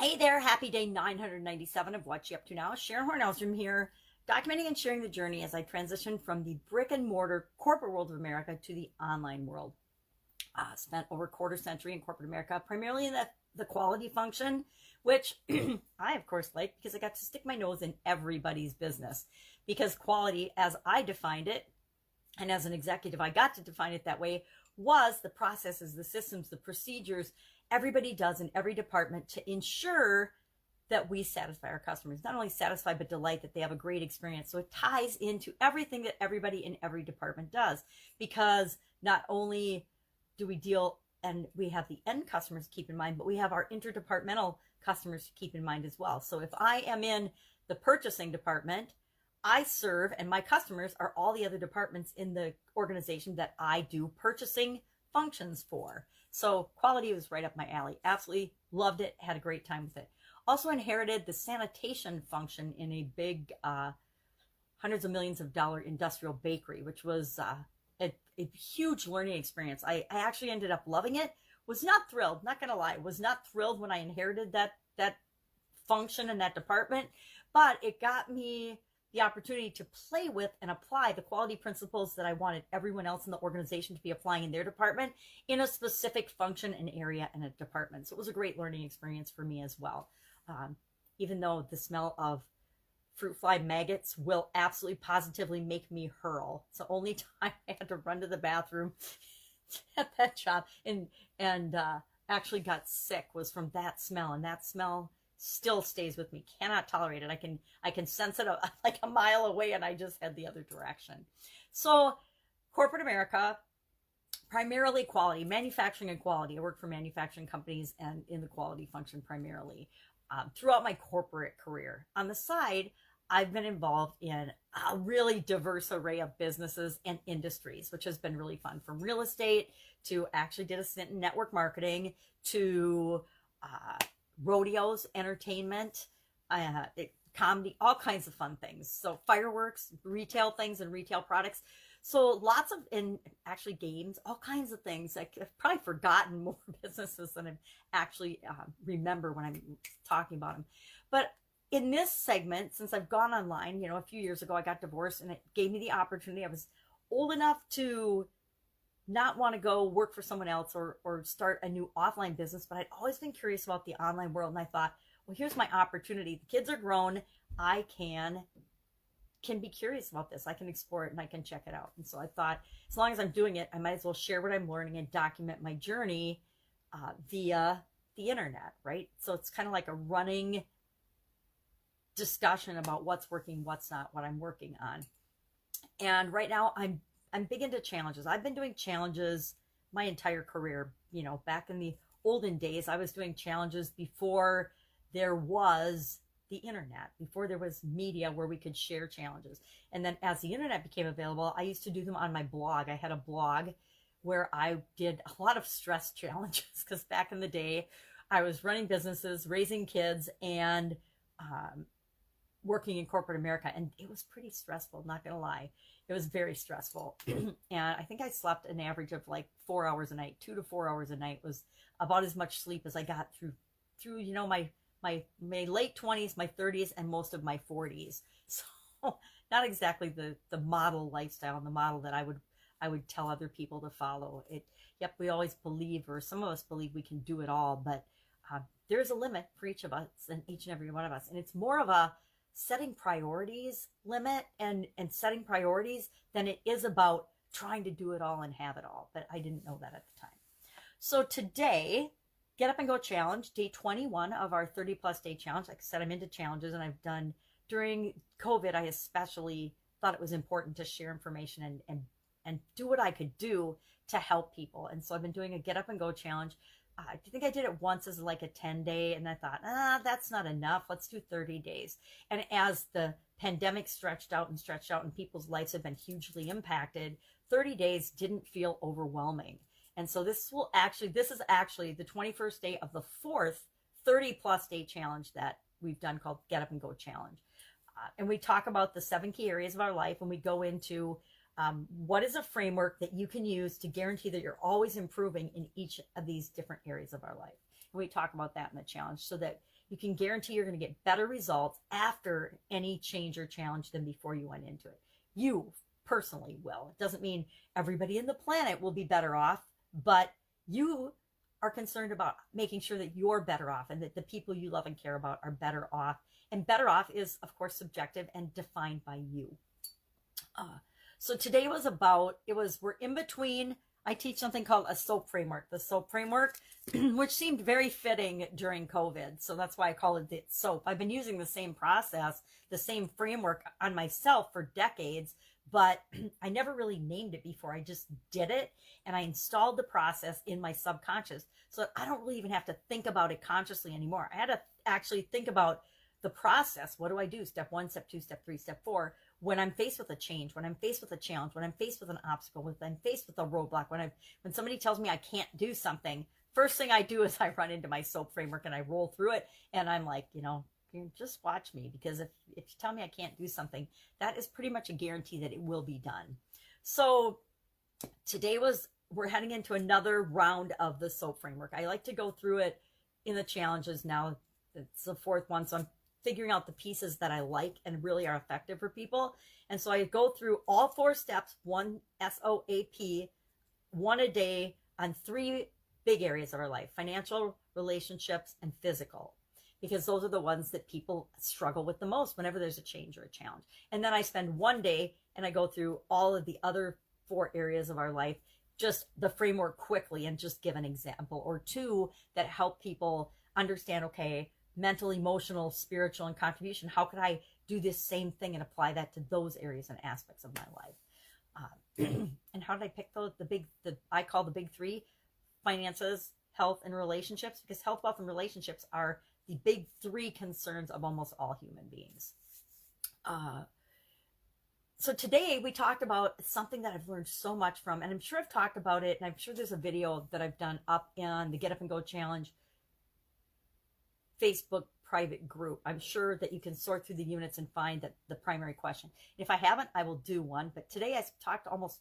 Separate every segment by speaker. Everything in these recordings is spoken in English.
Speaker 1: Hey there, happy day 997 of What You Up To Now. Sharon Horne-Ellstrom here, documenting and sharing the journey as I transition from the brick and mortar corporate world of America to the online world. Spent over a quarter century in corporate America, primarily in the quality function, which I, of course, like because I got to stick my nose in everybody's business. Because quality, as I defined it, and as an executive, I got to define it that way, was the processes, the systems, the procedures everybody does in every department to ensure that we satisfy our customers. Not only satisfy, but delight, that they have a great experience. So it ties into everything that everybody in every department does, because not only do we deal and we have the end customers to keep in mind, but we have our interdepartmental customers to keep in mind as well. So if I am in the purchasing department, I serve, and my customers are all the other departments in the organization that I do purchasing functions for. So quality was right up my alley. Absolutely loved it. Had a great time with it. Also inherited the sanitation function in a big hundreds of millions of dollar industrial bakery, which was a huge learning experience. I actually ended up loving it. Was not thrilled, not gonna lie, was not thrilled when I inherited that function in that department, but it got me the opportunity to play with and apply the quality principles that I wanted everyone else in the organization to be applying in their department in a specific function and area in a department. So it was a great learning experience for me as well. Even though the smell of fruit fly maggots will absolutely positively make me hurl. It's the only time I had to run to the bathroom at that job and actually got sick was from that smell, and that smell still stays with me. Cannot tolerate it. I can sense it like a mile away, and I just head the other direction. So corporate America, primarily quality, manufacturing and quality. I work for manufacturing companies and in the quality function primarily throughout my corporate career. On the side, I've been involved in a really diverse array of businesses and industries, which has been really fun, from real estate to actually did a stint in network marketing to rodeos, entertainment, comedy, all kinds of fun things. So fireworks, retail things and retail products. So lots of, and actually games, all kinds of things. I've probably forgotten more businesses than I actually remember when I'm talking about them. But in this segment, since I've gone online, a few years ago, I got divorced, and it gave me the opportunity. I was old enough to not want to go work for someone else or start a new offline business, but I'd always been curious about the online world. And I thought, well, here's my opportunity. The kids are grown. I can be curious about this. I can explore it and I can check it out. And so I thought, as long as I'm doing it, I might as well share what I'm learning and document my journey via the internet, right? So it's kind of like a running discussion about what's working, what's not, what I'm working on. And right now I'm big into challenges. I've been doing challenges my entire career. Back in the olden days, I was doing challenges before there was the internet, before there was media where we could share challenges. And then as the internet became available, I used to do them on my blog. I had a blog where I did a lot of stress challenges, because back in the day, I was running businesses, raising kids, and working in corporate America, and it was pretty stressful, not gonna lie. It was very stressful. And I think I slept an average of like 4 hours a night. 2 to 4 hours a night was about as much sleep as I got through my late 20s, my 30s, and most of my 40s. So not exactly the model lifestyle and the model that I would tell other people to follow. Yep, we always believe, or some of us believe, we can do it all, but there's a limit for each of us and each and every one of us. And it's more of a setting priorities limit and setting priorities than it is about trying to do it all and have it all. But I didn't know that at the time. So today, Get Up and Go Challenge, day 21 of our 30 plus day challenge. Like I said, I'm into challenges, and I've done, during COVID, I especially thought it was important to share information and do what I could do to help people. And so I've been doing a Get Up and Go challenge. I think I did it once as like a 10-day, and I thought, that's not enough. Let's do 30 days. And as the pandemic stretched out and people's lives have been hugely impacted, 30 days didn't feel overwhelming. And so this is actually the 21st day of the fourth 30 plus day challenge that we've done, called Get Up and Go Challenge. And we talk about the 7 key areas of our life, and we go into what is a framework that you can use to guarantee that you're always improving in each of these different areas of our life. And we talk about that in the challenge, so that you can guarantee you're going to get better results after any change or challenge than before you went into it. You personally will. It doesn't mean everybody in the planet will be better off, but you are concerned about making sure that you're better off and that the people you love and care about are better off. And better off is, of course, subjective and defined by you. So today was about, we're in between. I teach something called a SOAP framework. The SOAP framework, which seemed very fitting during COVID. So that's why I call it the SOAP. I've been using the same process, the same framework on myself for decades, but I never really named it before. I just did it, and I installed the process in my subconscious. So I don't really even have to think about it consciously anymore. I had to actually think about the process. What do I do? Step 1, step 2, step 3, step 4. When I'm faced with a change, when I'm faced with a challenge, when I'm faced with an obstacle, when I'm faced with a roadblock, when somebody tells me I can't do something, first thing I do is I run into my SOAP framework and I roll through it. And I'm like, just watch me, because if you tell me I can't do something, that is pretty much a guarantee that it will be done. So today we're heading into another round of the SOAP framework. I like to go through it in the challenges now. It's the 4th one, so I'm figuring out the pieces that I like and really are effective for people. And so I go through all 4 steps, 1 SOAP, 1 a day, on 3 big areas of our life: financial, relationships, and physical, because those are the ones that people struggle with the most whenever there's a change or a challenge. And then I spend 1 day and I go through all of the other 4 areas of our life, just the framework quickly, and just give an example or 2 that help people understand, okay, mental, emotional, spiritual, and contribution. How could I do this same thing and apply that to those areas and aspects of my life? And how did I pick those? I call the big 3: finances, health, and relationships, because health, wealth, and relationships are the big 3 concerns of almost all human beings. So today we talked about something that I've learned so much from, and I'm sure I've talked about it, and I'm sure there's a video that I've done up in the Get Up and Go Challenge Facebook private group. I'm sure that you can sort through the units and find the primary question. If I haven't, I will do one. But today I talked almost,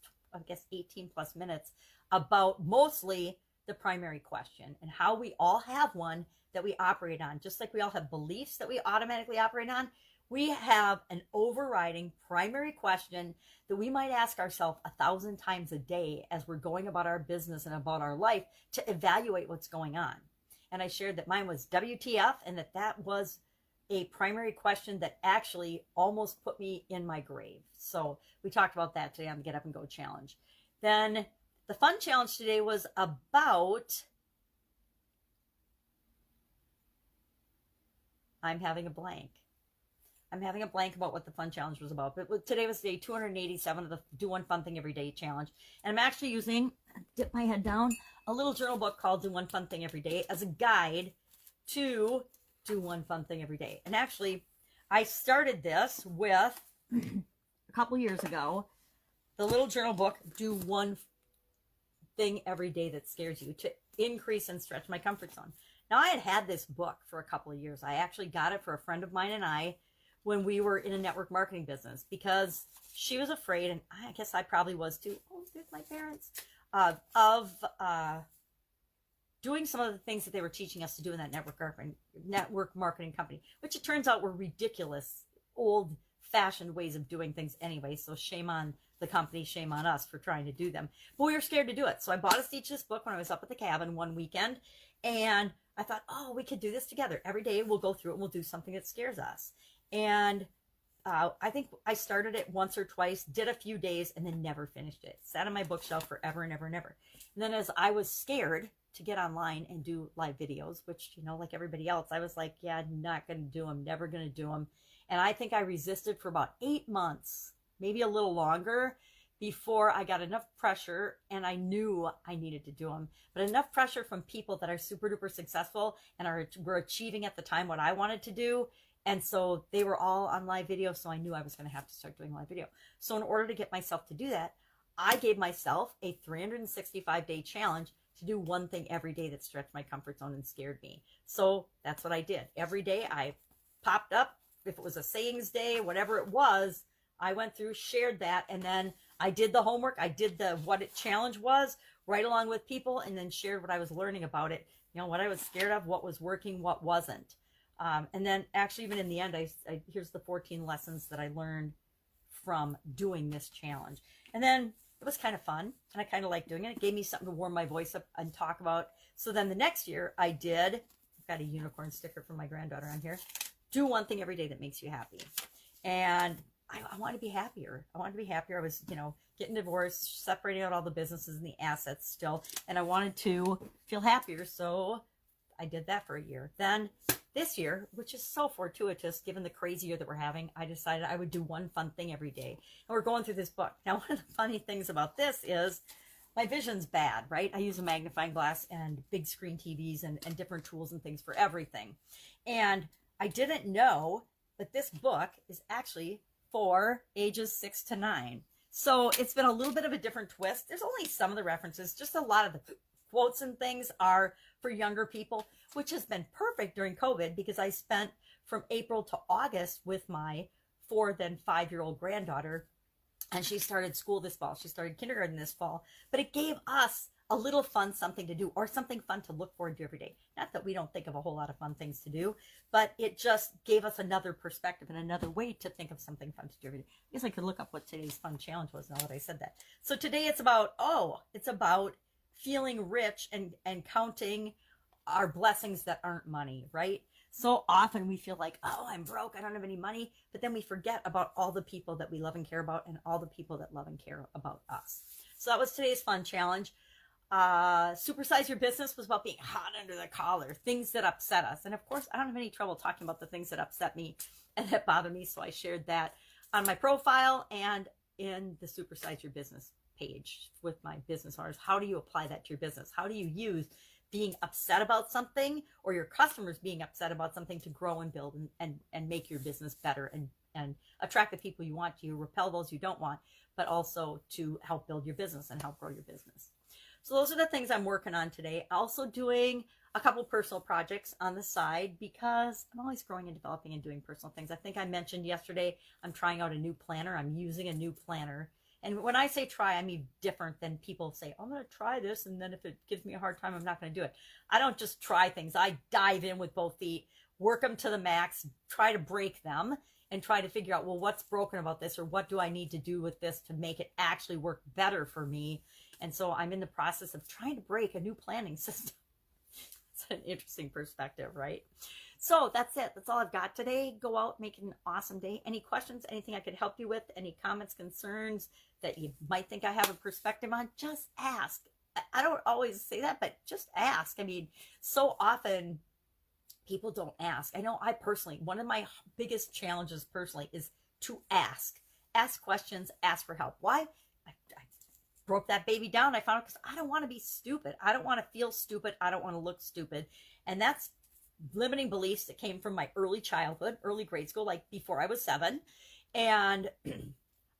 Speaker 1: 18 plus minutes about mostly the primary question and how we all have one that we operate on. Just like we all have beliefs that we automatically operate on, we have an overriding primary question that we might ask ourselves 1,000 times a day as we're going about our business and about our life to evaluate what's going on. And I shared that mine was WTF, and that was a primary question that actually almost put me in my grave. So we talked about that today on the Get Up and Go Challenge. Then the fun challenge today was about, I'm having a blank about what the fun challenge was about. But today was day 287 of the Do One Fun Thing Every Day challenge. And I'm actually using, dip my head down, a little journal book called Do One Fun Thing Every Day as a guide to do one fun thing every day. And actually, I started this with, a couple years ago, the little journal book, Do One Thing Every Day That Scares You, to increase and stretch my comfort zone. Now, I had this book for a couple of years. I actually got it for a friend of mine and I when we were in a network marketing business, because she was afraid, and I guess I probably was too, there's my parents, of doing some of the things that they were teaching us to do in that network marketing company, which it turns out were ridiculous, old-fashioned ways of doing things anyway. So shame on the company, shame on us for trying to do them. But we were scared to do it. So I bought us each this book when I was up at the cabin one weekend, and I thought, we could do this together. Every day we'll go through it and we'll do something that scares us. And I think I started it once or twice, did a few days, and then never finished it. Sat on my bookshelf forever and ever and ever. And then as I was scared to get online and do live videos, which, like everybody else, I was like, yeah, not going to do them, never going to do them. And I think I resisted for about 8 months, maybe a little longer, before I got enough pressure, and I knew I needed to do them, but enough pressure from people that are super duper successful and were achieving at the time what I wanted to do. And so they were all on live video, so I knew I was going to have to start doing live video. So in order to get myself to do that, I gave myself a 365-day challenge to do one thing every day that stretched my comfort zone and scared me. So that's what I did. Every day I popped up, if it was a sayings day, whatever it was, I went through, shared that, and then I did the homework. I did what it challenge was right along with people, and then shared what I was learning about it, what I was scared of, what was working, what wasn't. And then actually, even in the end, here's the 14 lessons that I learned from doing this challenge. And then it was kind of fun, and I kind of liked doing it. It gave me something to warm my voice up and talk about. So then the next year I did, I've got a unicorn sticker from my granddaughter on here, do one thing every day that makes you happy. And I wanted to be happier. I wanted to be happier. I was, getting divorced, separating out all the businesses and the assets still, and I wanted to feel happier. So I did that for a year. Then this year, which is so fortuitous given the crazy year that we're having, I decided I would do one fun thing every day. And we're going through this book. Now, one of the funny things about this is my vision's bad, right? I use a magnifying glass and big screen TVs and different tools and things for everything. And I didn't know that this book is actually for ages 6 to 9. So it's been a little bit of a different twist. There's only some of the references, just a lot of the quotes and things are for younger people, which has been perfect during COVID because I spent from April to August with my 4 then 5-year-old granddaughter, and she started school this fall. She started kindergarten this fall, but it gave us a little fun something to do, or something fun to look forward to every day. Not that we don't think of a whole lot of fun things to do, but it just gave us another perspective and another way to think of something fun to do every day. I guess I could look up what today's fun challenge was now that I said that. So today it's about, it's about feeling rich and counting our blessings that aren't money, right? So often we feel like, I'm broke, I don't have any money, but then we forget about all the people that we love and care about and all the people that love and care about us. So that was today's fun challenge. Supersize Your Business was about being hot under the collar, things that upset us. And of course, I don't have any trouble talking about the things that upset me and that bother me. So I shared that on my profile and in the Supersize Your Business page with my business owners. How do you apply that to your business? How do you use being upset about something or your customers being upset about something to grow and build and make your business better and attract the people you want to, repel those you don't want, but also to help build your business and help grow your business. So those are the things I'm working on today. Also doing a couple personal projects on the side because I'm always growing and developing and doing personal things. I think I mentioned yesterday, I'm trying out a new planner. I'm using a new planner. And when I say try, I mean different than people say, I'm going to try this, and then if it gives me a hard time, I'm not going to do it. I don't just try things. I dive in with both feet, work them to the max, try to break them, and try to figure out, well, what's broken about this, or what do I need to do with this to make it actually work better for me? And so I'm in the process of trying to break a new planning system. It's an interesting perspective, right? So that's it. That's all I've got today. Go out, make it an awesome day. Any questions, anything I could help you with, any comments, concerns that you might think I have a perspective on, just ask. I don't always say that, but just ask. I mean, so often people don't ask. I know I personally, one of my biggest challenges personally is to ask. Ask questions, ask for help. Why? I broke that baby down. I found it because I don't want to be stupid. I don't want to feel stupid. I don't want to look stupid. And that's limiting beliefs that came from my early childhood, early grade school, like before I was 7. And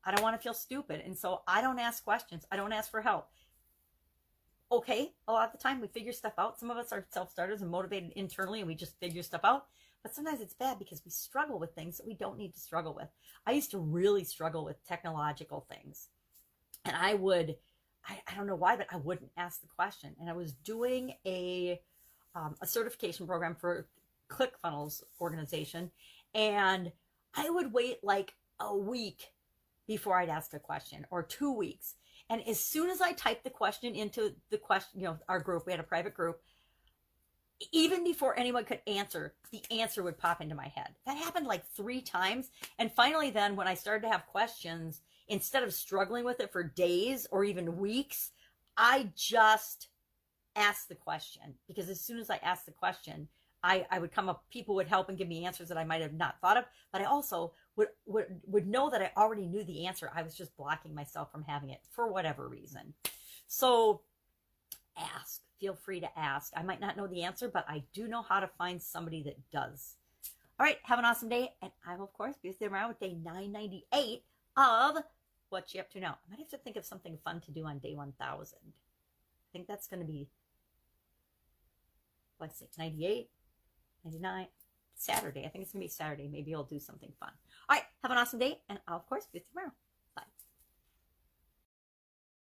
Speaker 1: I don't want to feel stupid. And so I don't ask questions. I don't ask for help. Okay, a lot of the time we figure stuff out. Some of us are self-starters and motivated internally and we just figure stuff out. But sometimes it's bad because we struggle with things that we don't need to struggle with. I used to really struggle with technological things. And I don't know why, but I wouldn't ask the question. And I was doing a certification program for ClickFunnels organization. And I would wait like a week before I'd ask a question, or 2 weeks. And as soon as I typed the question into the question, our group, we had a private group, even before anyone could answer, the answer would pop into my head. That happened like 3 times. And finally, then when I started to have questions, instead of struggling with it for days or even weeks, I just asked the question. Because as soon as I asked the question, I would come up, people would help and give me answers that I might have not thought of, but I also would know that I already knew the answer. I was just blocking myself from having it for whatever reason. So ask. Feel free to ask. I might not know the answer, but I do know how to find somebody that does. All right, have an awesome day, and I will, of course, be there around with day 998 of What You Up To Now. I might have to think of something fun to do on day 1000. I think that's going to be, let's see, 98, 99, Saturday. I think it's going to be Saturday. Maybe I'll do something fun. All right, have an awesome day, and I'll, of course, be there tomorrow.